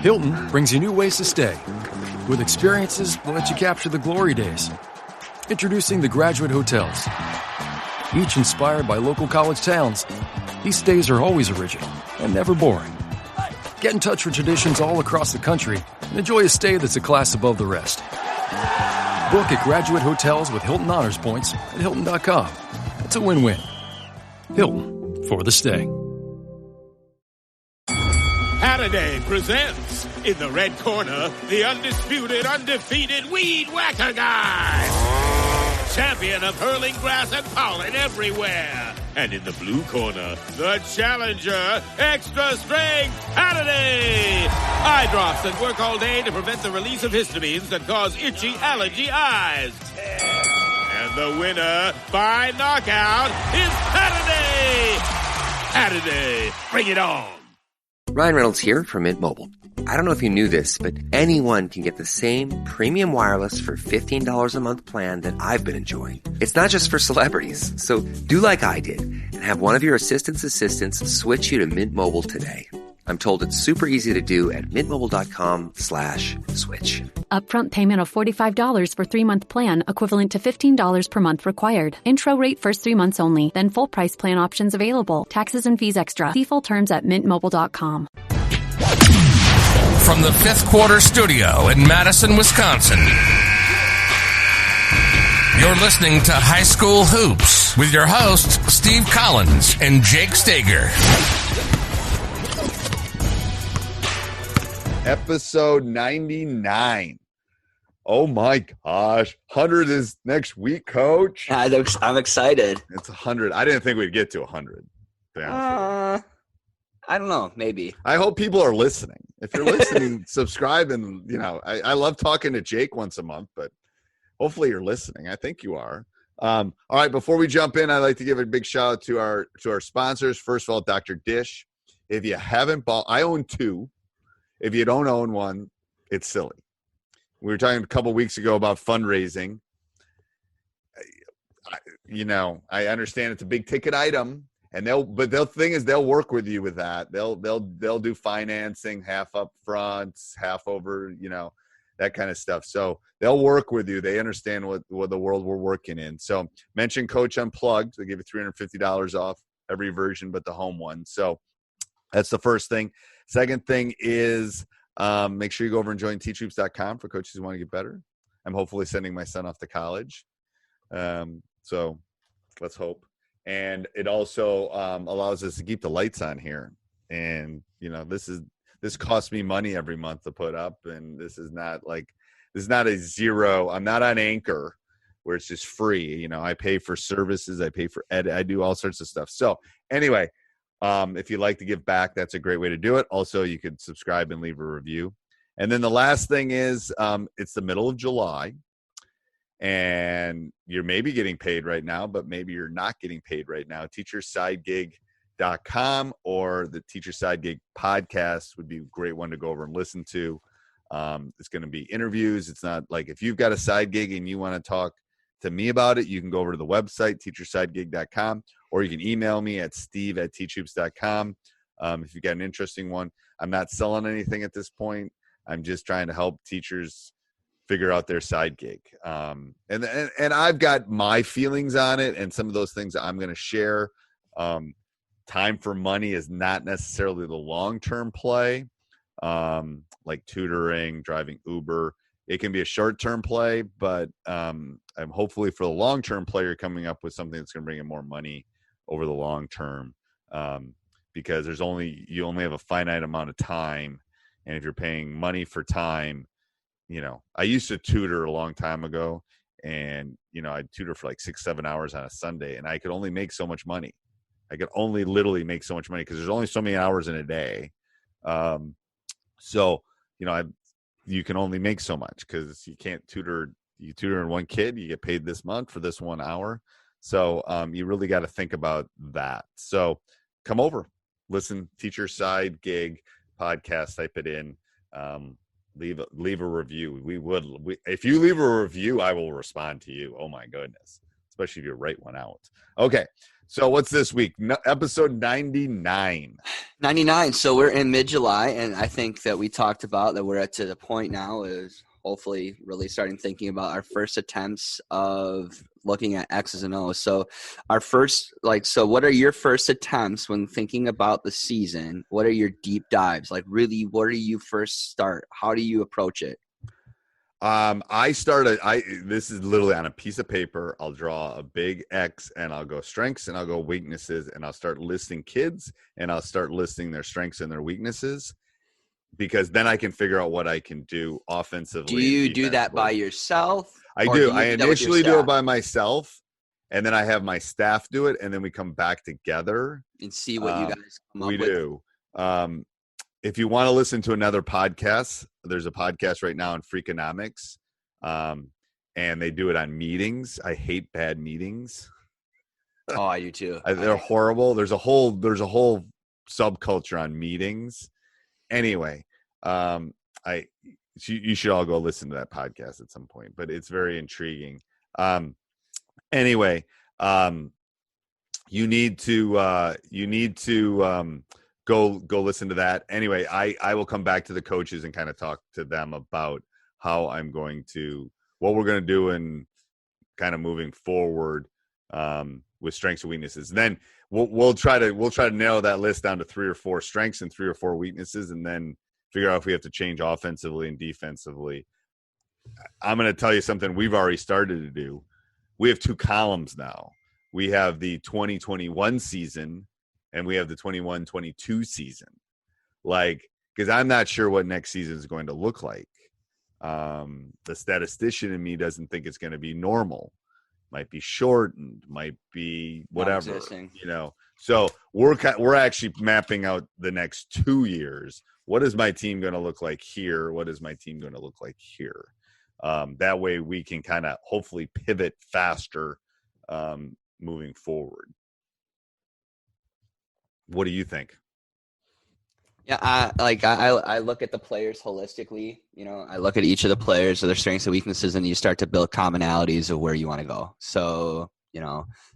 Hilton brings you new ways to stay. With experiences that let you capture the glory days. Introducing the Graduate Hotels. Each inspired by local college towns, these stays are always original and never boring. Get in touch with traditions all across the country and enjoy a stay that's a class above the rest. Book at Graduate Hotels with Hilton Honors Points at Hilton.com. It's a win-win. Hilton, for the stay. Halliday presents, in the red corner, the undisputed, undefeated Weed Whacker Guy. Champion of hurling grass and pollen everywhere. And in the blue corner, the challenger, extra strength Halliday. Eye drops that work all day to prevent the release of histamines that cause itchy allergy eyes. And the winner by knockout is Halliday. Halliday, bring it on. Ryan Reynolds here from Mint Mobile. I don't know if you knew this, but anyone can get the same premium wireless for $15 a month plan that I've been enjoying. It's not just for celebrities. So do like I did and have one of your assistants switch you to Mint Mobile today. I'm told it's super easy to do at mintmobile.com/switch. Upfront payment of $45 for 3-month plan, equivalent to $15 per month required. Intro rate first 3 months only, then full price plan options available. Taxes and fees extra. See full terms at mintmobile.com. From the Fifth Quarter Studio in Madison, Wisconsin, you're listening to High School Hoops with your hosts, Steve Collins and Jake Steger. Episode 99. Oh my gosh. 100 is next week, Coach. I'm excited. It's 100. I didn't think we'd get to 100. I don't know. Maybe. I hope people are listening. If you're listening, subscribe. And, I love talking to Jake once a month, but hopefully you're listening. I think you are. All right. Before we jump in, I'd like to give a big shout out to our sponsors. First of all, Dr. Dish. If you haven't bought, I own 2. If you don't own one, it's silly. We were talking a couple weeks ago about fundraising. I understand it's a big ticket item, and the thing is they'll work with you with that. They'll do financing, half up front, half over, that kind of stuff. So they'll work with you. They understand what the world we're working in. So Metion Coach Unplugged. They give you $350 off every version but the home one. So that's the first thing. Second thing is make sure you go over and join teachhoops.com for coaches who want to get better. I'm hopefully sending my son off to college. So let's hope. And it also allows us to keep the lights on here. And, this costs me money every month to put up. And this is not a zero. I'm not on Anchor where it's just free. I pay for services. I pay for edit. I do all sorts of stuff. So anyway, if you'd like to give back, that's a great way to do it. Also, you could subscribe and leave a review. And then the last thing is it's the middle of July, and you're maybe getting paid right now, but maybe you're not getting paid right now. TeacherSideGig.com or the Teacher Side Gig podcast would be a great one to go over and listen to. It's going to be interviews. It's not like if you've got a side gig and you want to talk to me about it, you can go over to the website, TeacherSideGig.com, or you can email me at steve@teachhoops.com. If you've got an interesting one. I'm not selling anything at this point. I'm just trying to help teachers figure out their side gig. And I've got my feelings on it, and some of those things I'm going to share. Time for money is not necessarily the long-term play, like tutoring, driving Uber. It can be a short-term play, but I'm hopefully for the long-term player coming up with something that's going to bring in more money over the long term, because you only have a finite amount of time, and if you're paying money for time, I used to tutor a long time ago, and I'd tutor for like 6-7 hours on a Sunday, and I could only make so much money. I could only literally make so much money because there's only so many hours in a day. You can only make so much because you can't tutor. You tutor in one kid, you get paid this month for this 1 hour. So you really got to think about that. So come over, listen, Teacher Side Gig podcast, type it in, leave a review. If you leave a review, I will respond to you. Oh my goodness, especially if you write one out. Okay, So what's this week? Episode 99. 99. So we're in mid-July, and I think that we talked about that we're at to the point now is hopefully really starting thinking about our first attempts of looking at X's and O's. So our first, so what are your first attempts when thinking about the season? What are your deep dives? Like really, where do you first start? How do you approach it? This is literally on a piece of paper. I'll draw a big X and I'll go strengths and I'll go weaknesses and I'll start listing kids and I'll start listing their strengths and their weaknesses, because then I can figure out what I can do offensively. Do you do that by yourself? I do. I initially do it by myself, and then I have my staff do it, and then we come back together and see what you guys come up with. We do. If you want to listen to another podcast, there's a podcast right now on Freakonomics, and they do it on meetings. I hate bad meetings. Oh, I do too. They're horrible. There's a whole subculture on meetings. Anyway, you should all go listen to that podcast at some point, but it's very intriguing. Anyway, you need to go listen to that. Anyway, I will come back to the coaches and kind of talk to them about what we're going to do and kind of moving forward with strengths and weaknesses. Then we'll try to narrow that list down to 3 or 4 strengths and 3 or 4 weaknesses, and then figure out if we have to change offensively and defensively. I'm going to tell you something we've already started to do. We have 2 columns now. We have the 2021 season and we have the 21-22 season. Because I'm not sure what next season is going to look like. The statistician in me doesn't think it's going to be normal. Might be shortened, might be whatever, So we're actually mapping out the next 2 years. What is my team going to look like here? What is my team going to look like here? That way we can kind of hopefully pivot faster moving forward. What do you think? Yeah, I look at the players holistically. I look at each of the players, their strengths and weaknesses, and you start to build commonalities of where you want to go. So,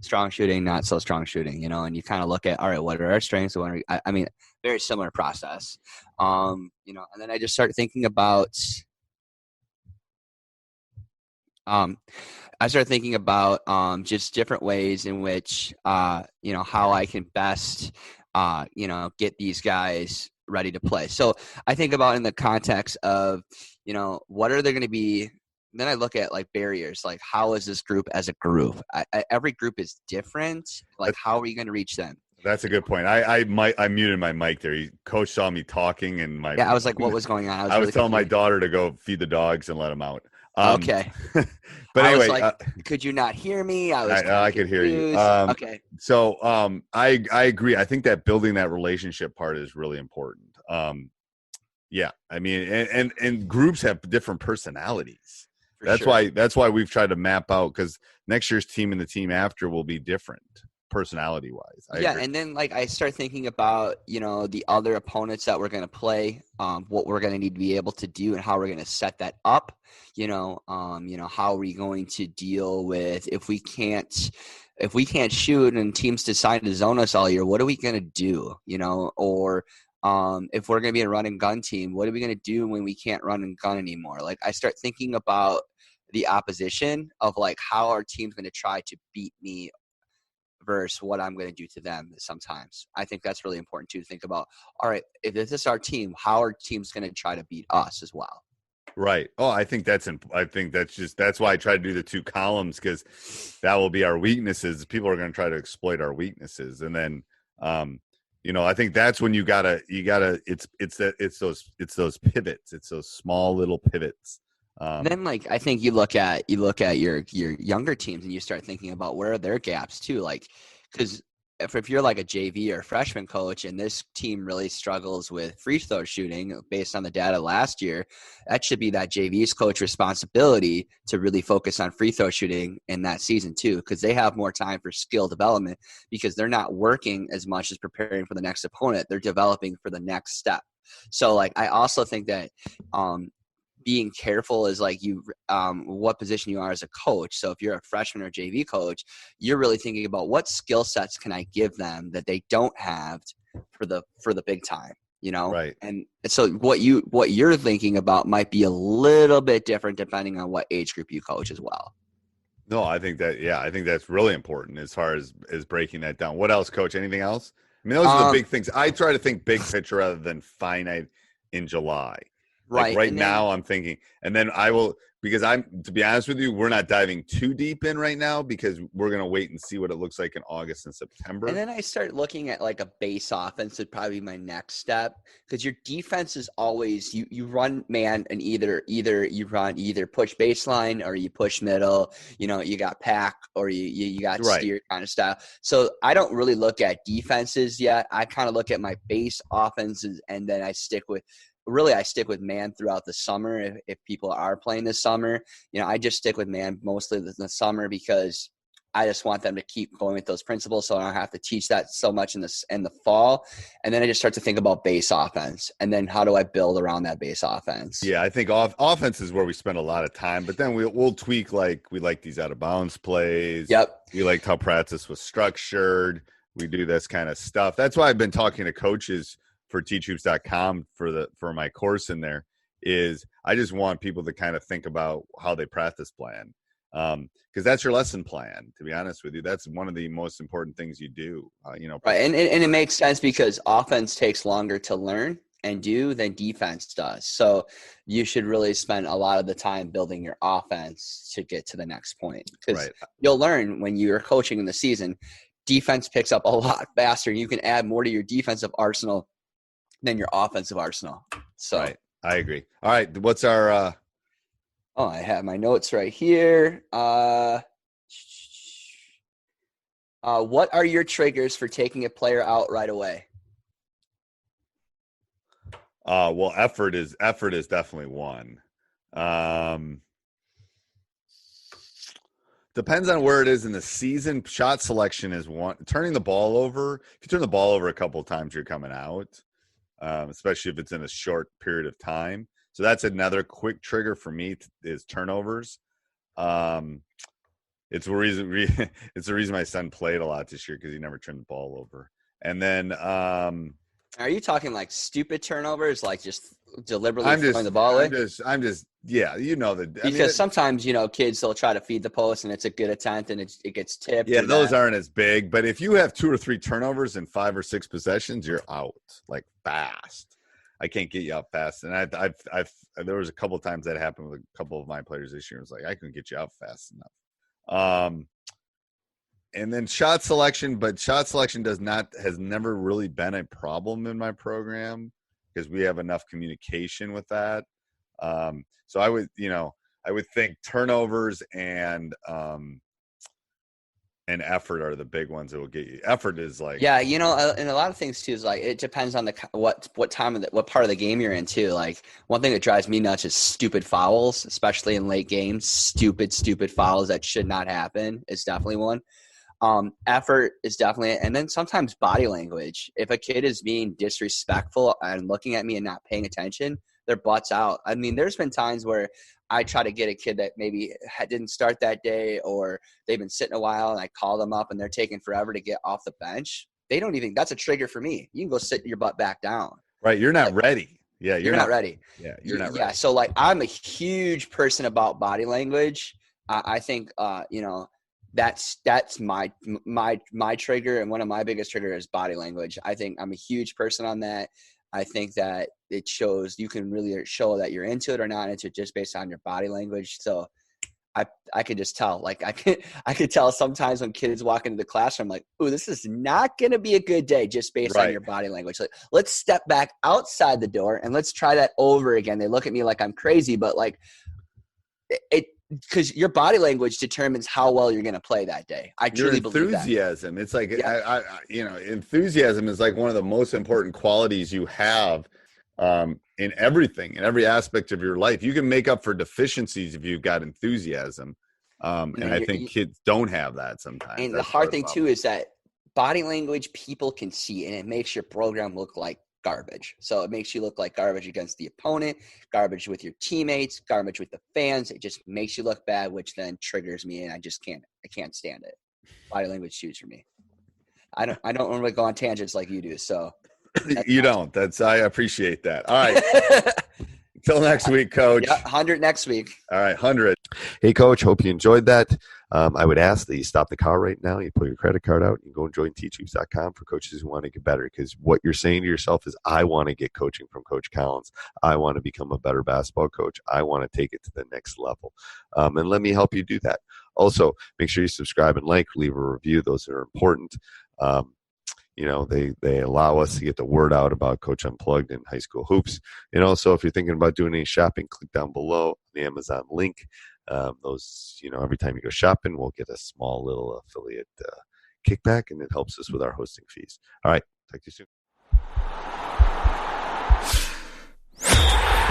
strong shooting, not so strong shooting, and you kind of look at, all right, what are our strengths? Very similar process. And then I just start thinking about just different ways in which, how I can best, get these guys ready to play. So I think about in the context of, what are they going to be? Then I look at barriers, how is this group as a group? Every group is different. How are you going to reach them? That's a good point. I muted my mic there. Coach saw me talking and I was like, what was going on? I was telling my daughter to go feed the dogs and let them out. Okay. But anyway, could you not hear me? I could hear you. Okay. So I agree. I think that building that relationship part is really important. Yeah. And groups have different personalities. That's why we've tried to map out, because next year's team and the team after will be different personality wise. And then I start thinking about the other opponents that we're going to play, what we're going to need to be able to do and how we're going to set that up. How are we going to deal with if we can't shoot and teams decide to zone us all year, what are we going to do? Or if we're going to be a run and gun team, what are we going to do when we can't run and gun anymore? I start thinking about the opposition of how our team's going to try to beat me versus what I'm going to do to them sometimes. I think that's really important too, to think about, all right, if this is our team, how our team's going to try to beat us as well. Right. Oh, I think that's why I try to do the 2 columns, because that will be our weaknesses. People are going to try to exploit our weaknesses. And then, I think that's when it's those pivots. It's those small little pivots. Then I think you look at your younger teams and you start thinking about where are their gaps too. Because if you're a JV or freshman coach and this team really struggles with free throw shooting based on the data last year, that should be that JV's coach responsibility to really focus on free throw shooting in that season too, because they have more time for skill development, because they're not working as much as preparing for the next opponent. They're developing for the next step. So I also think that being careful is like what position you are as a coach. So if you're a freshman or JV coach, you're really thinking about what skill sets can I give them that they don't have for the big time, Right. And so what you're thinking about might be a little bit different depending on what age group you coach as well. No, I think that's really important as far as breaking that down. What else, Coach? Anything else? I mean, those are the big things. I try to think big picture rather than finite in July. Like right now I'm thinking, and then I will, because to be honest with you, we're not diving too deep in right now because we're going to wait and see what it looks like in August and September. And then I start looking at like a base offense would probably be my next step, because your defense is always, you run man and either you run either push baseline or you push middle, you got pack or you got steer kind of style. So I don't really look at defenses yet. I kind of look at my base offenses, and then I stick with man throughout the summer. If people are playing this summer, I just stick with man mostly the summer, because I just want them to keep going with those principles. So I don't have to teach that so much in the fall. And then I just start to think about base offense. And then how do I build around that base offense? Yeah, I think offense is where we spend a lot of time, but then we'll tweak, like we like these out of bounds plays. Yep. We liked how practice was structured. We do this kind of stuff. That's why I've been talking to coaches for teachhoops.com for my course in there. Is I just want people to kind of think about how they practice plan, because that's your lesson plan. To be honest with you, that's one of the most important things you do. Right, and it makes sense because offense takes longer to learn and do than defense does. So you should really spend a lot of the time building your offense to get to the next point, because you'll learn when you're coaching in the season. Defense picks up a lot faster, and you can add more to your defensive arsenal than your offensive arsenal. So right. I agree. All right. What's our I have my notes right here. What are your triggers for taking a player out right away? Well, effort is definitely one. Depends on where it is in the season. Shot selection is one. Turning the ball over. If you turn the ball over a couple of times, you're coming out. Especially if it's in a short period of time. So that's another quick trigger for me is turnovers. It's the reason my son played a lot this year, because he never turned the ball over. And then are you talking like stupid turnovers, like just deliberately throwing the ball away? I'm just because sometimes kids, they'll try to feed the post and it's a good attempt and it gets tipped. Yeah, those aren't as big. But if you have 2 or 3 turnovers in 5 or 6 possessions, you're out like fast. I can't get you out fast. And I've there was a couple of times that happened with a couple of my players this year. It was like I couldn't get you out fast enough. And then shot selection has never really been a problem in my program, because we have enough communication with that. So I would think turnovers and effort are the big ones that will get you. Effort is like, and a lot of things too is like it depends on what time of what part of the game you're in too. Like one thing that drives me nuts is stupid fouls, especially in late games. Stupid fouls that should not happen is definitely one. Effort is definitely, and then sometimes body language. If a kid is being disrespectful and looking at me and not paying attention, their butts out. I mean, there's been times where I try to get a kid that maybe didn't start that day, or they've been sitting a while, and I call them up and they're taking forever to get off the bench. That's a trigger for me. You can go sit your butt back down. Right. You're not ready. Yeah. You're not ready. Yeah. You're not ready. Yeah. So like, I'm a huge person about body language. I think, that's my trigger. And one of my biggest triggers is body language. I think I'm a huge person on that. I think that it shows, you can really show that you're into it or not into it just based on your body language. So I could just tell, like I could tell sometimes when kids walk into the classroom, like, oh, this is not going to be a good day just based on your body language. Like, let's step back outside the door and let's try that over again. They look at me like I'm crazy, but like because your body language determines how well you're going to play that day. I truly believe that. Enthusiasm. It's like, enthusiasm is like one of the most important qualities you have in everything, in every aspect of your life. You can make up for deficiencies if you've got enthusiasm. And I think kids don't have that sometimes. And the hard thing too is that body language people can see, and it makes your program look like garbage. So it makes you look like garbage against the opponent, garbage with your teammates, garbage with the fans. It just makes you look bad, which then triggers me, and I can't stand it. Body language cues for me. I don't normally go on tangents like you do, so you don't. I appreciate that. All right. Until next week, Coach. Yeah, 100 next week. All right, 100. Hey, Coach, hope you enjoyed that. I would ask that you stop the car right now. You pull your credit card out. You go and join teachhoops.com for coaches who want to get better, because what you're saying to yourself is, I want to get coaching from Coach Collins. I want to become a better basketball coach. I want to take it to the next level. And let me help you do that. Also, make sure you subscribe and leave a review. Those are important. They allow us to get the word out about Coach Unplugged and high school hoops. And also, if you're thinking about doing any shopping, click down below the Amazon link. Every time you go shopping, we'll get a small little affiliate kickback, and it helps us with our hosting fees. All right. Talk to you soon.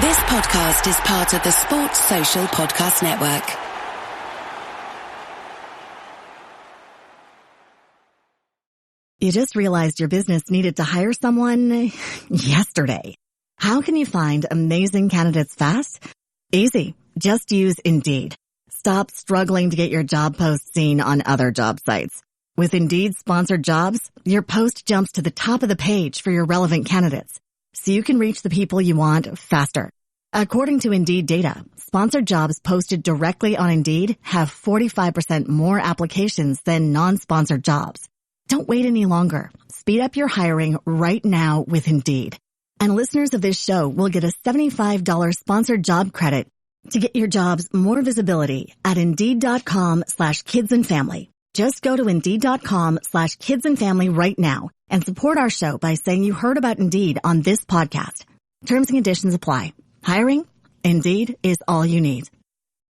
This podcast is part of the Sports Social Podcast Network. You just realized your business needed to hire someone yesterday. How can you find amazing candidates fast? Easy. Just use Indeed. Stop struggling to get your job post seen on other job sites. With Indeed sponsored jobs, your post jumps to the top of the page for your relevant candidates, so you can reach the people you want faster. According to Indeed data, sponsored jobs posted directly on Indeed have 45% more applications than non-sponsored jobs. Don't wait any longer. Speed up your hiring right now with Indeed. And listeners of this show will get a $75 sponsored job credit to get your jobs more visibility at Indeed.com/kidsandfamily. Just go to Indeed.com/kidsandfamily right now and support our show by saying you heard about Indeed on this podcast. Terms and conditions apply. Hiring? Indeed is all you need.